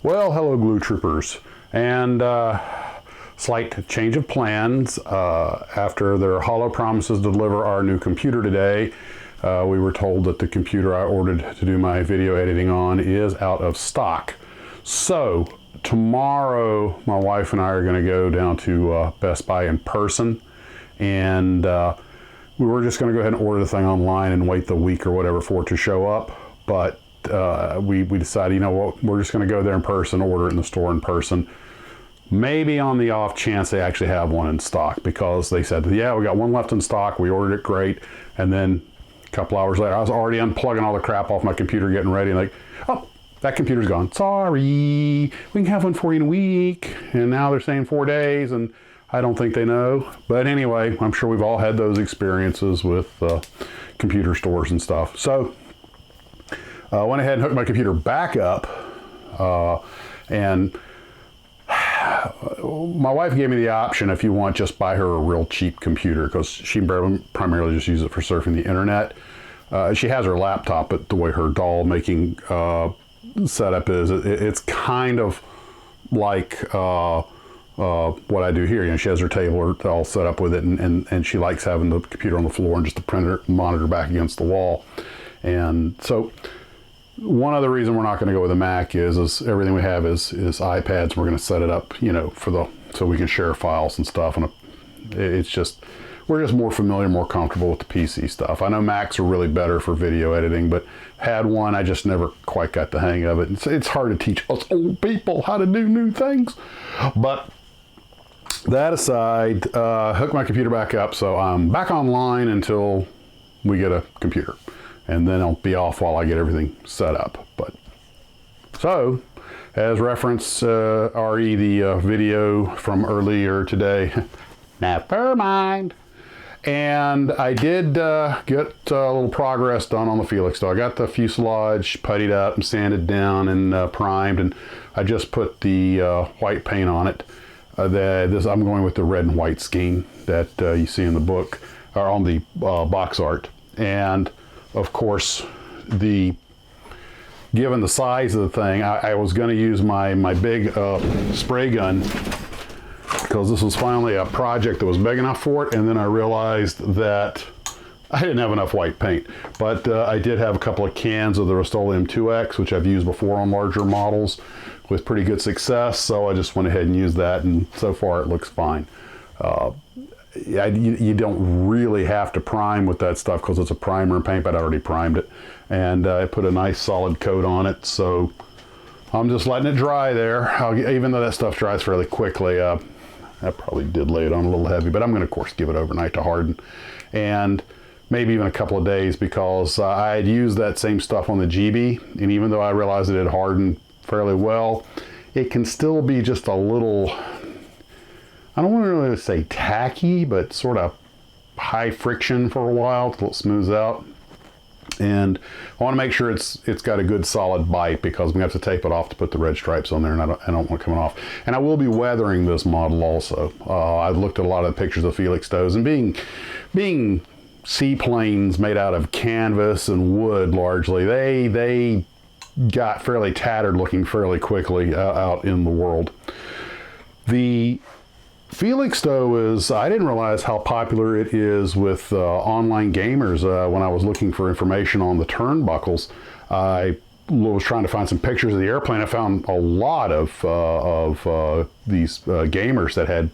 Well, hello Glue Troopers, and slight change of plans. After their hollow promises to deliver our new computer today, we were told that the computer I ordered to do my video editing on is out of stock. So tomorrow my wife and I are going to go down to Best Buy in person, and we were just going to go ahead and order the thing online and wait the week or whatever for it to show up, but we decided, you know what, we're just going to go there in person, order it in the store in person. Maybe on the off chance they actually have one in stock, because they said, yeah, we got one left in stock, we ordered it, great. And then a couple hours later, I was already unplugging all the crap off my computer, getting ready, and like, oh, that computer's gone. Sorry, we can have one for you in a week. And now they're saying 4 days, and I don't think they know. But anyway, I'm sure we've all had those experiences with computer stores and stuff. So I went ahead and hooked my computer back up, and my wife gave me the option, if you want, just buy her a real cheap computer, because she primarily just uses it for surfing the internet. She has her laptop, but the way her doll making setup is, it's kind of like what I do here. You know, she has her table all set up with it, and she likes having the computer on the floor and just the printer monitor back against the wall. And so one other reason we're not going to go with a Mac is everything we have is iPads. We're going to set it up, you know, so we can share files and stuff. And it's just, we're just more familiar, more comfortable with the PC stuff. I know Macs are really better for video editing, but had one, I just never quite got the hang of it. It's hard to teach us old people how to do new things. But that aside, hook my computer back up, so I'm back online until we get a computer. And then I'll be off while I get everything set up. But so, as reference, RE, the video from earlier today, never mind. And I did get a little progress done on the Felix. So I got the fuselage puttied up and sanded down and primed, and I just put the white paint on it. I'm going with the red and white scheme that you see in the book, or on the box art. And of course, given the size of the thing, I was going to use my big spray gun, because this was finally a project that was big enough for it. And then I realized that I didn't have enough white paint, but I did have a couple of cans of the Rust-Oleum 2X, which I've used before on larger models with pretty good success. So I just went ahead and used that, and so far it looks fine. You don't really have to prime with that stuff, because it's a primer and paint, but I already primed it. And I put a nice solid coat on it, so I'm just letting it dry there. Even though that stuff dries fairly quickly, I probably did lay it on a little heavy, but I'm going to, of course, give it overnight to harden. And maybe even a couple of days, because I had used that same stuff on the GB, and even though I realized it had hardened fairly well, it can still be just a little, I don't want to really say tacky, but sort of high friction for a while till it smooths out. And I want to make sure it's got a good solid bite, because we have to tape it off to put the red stripes on there, and I don't want it coming off. And I will be weathering this model also. I've looked at a lot of the pictures of Felix stoves, and being seaplanes made out of canvas and wood largely, they got fairly tattered looking fairly quickly out in the world. The Felix stove is, I didn't realize how popular it is with online gamers. When I was looking for information on the turnbuckles, I was trying to find some pictures of the airplane, I found a lot of these gamers that had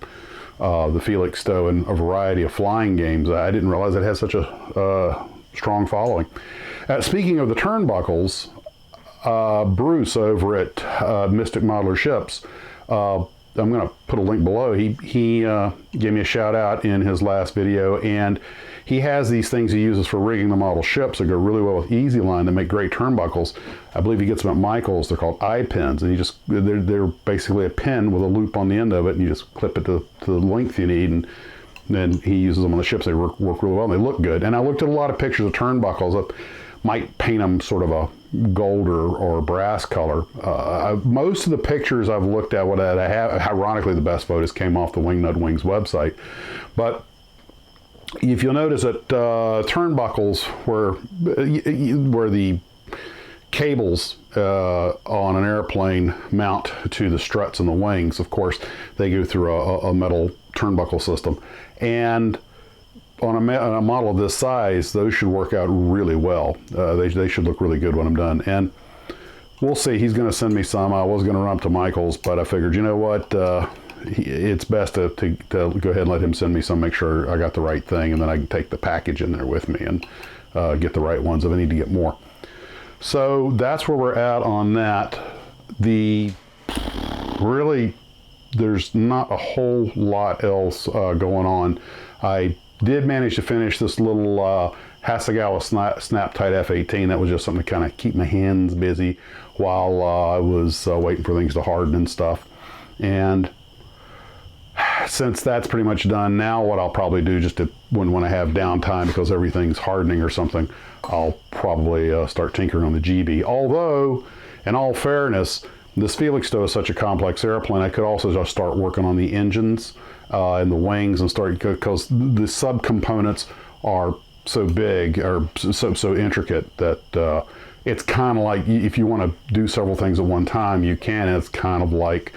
the Felixstowe in a variety of flying games. I didn't realize it had such a strong following. Speaking of the turnbuckles, Bruce over at Mystic Modeler Ships, I'm going to put a link below. He gave me a shout out in his last video, and he has these things he uses for rigging the model ships that go really well with Easy Line. They make great turnbuckles. I believe he gets them at Michael's. They're called eye pins, and they're basically a pin with a loop on the end of it, and you just clip it to the length you need, and then he uses them on the ships. They work really well, and they look good. And I looked at a lot of pictures of turnbuckles. I might paint them sort of a gold or brass color. Most of the pictures I've looked at, what I have, ironically, the best photos came off the Wingnut Wings website. But if you'll notice that turnbuckles where the cables on an airplane mount to the struts and the wings, of course, they go through a metal turnbuckle system. And on a model of this size, those should work out really well. They should look really good when I'm done. And we'll see. He's going to send me some. I was going to run up to Michael's, but I figured, you know what? It's best to go ahead and let him send me some, make sure I got the right thing, and then I can take the package in there with me and get the right ones if I need to get more. So that's where we're at on that. Really, there's not a whole lot else going on. I did manage to finish this little Hasegawa Snap-Tight F-18. That was just something to kind of keep my hands busy while I was waiting for things to harden and stuff. And since that's pretty much done, now what I'll probably do, just when I have downtime because everything's hardening or something, I'll probably start tinkering on the GB. Although, in all fairness, this Felixstowe is such a complex airplane, I could also just start working on the engines and the wings and start, because the subcomponents are so big or so intricate that it's kind of like, if you want to do several things at one time, you can. And it's kind of like,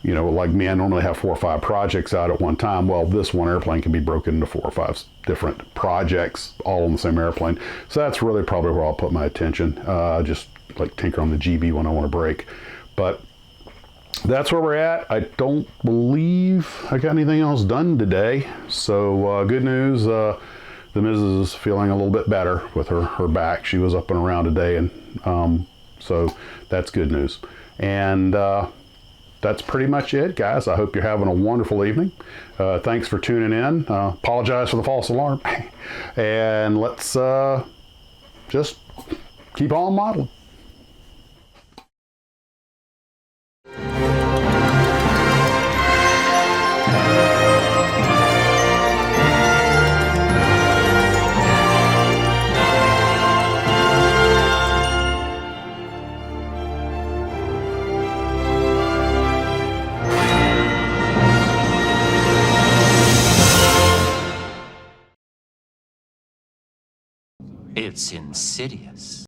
you know, like me, I normally have 4 or 5 projects out at one time. Well, this one airplane can be broken into 4 or 5 different projects all on the same airplane. So that's really probably where I'll put my attention. Just like tinker on the GB when I want to break. But that's where we're at. I don't believe I got anything else done today. So good news, the Mrs. is feeling a little bit better with her back. She was up and around today, and so that's good news. And that's pretty much it, guys. I hope you're having a wonderful evening. Thanks for tuning in. Apologize for the false alarm. And let's just keep on modeling. It's insidious.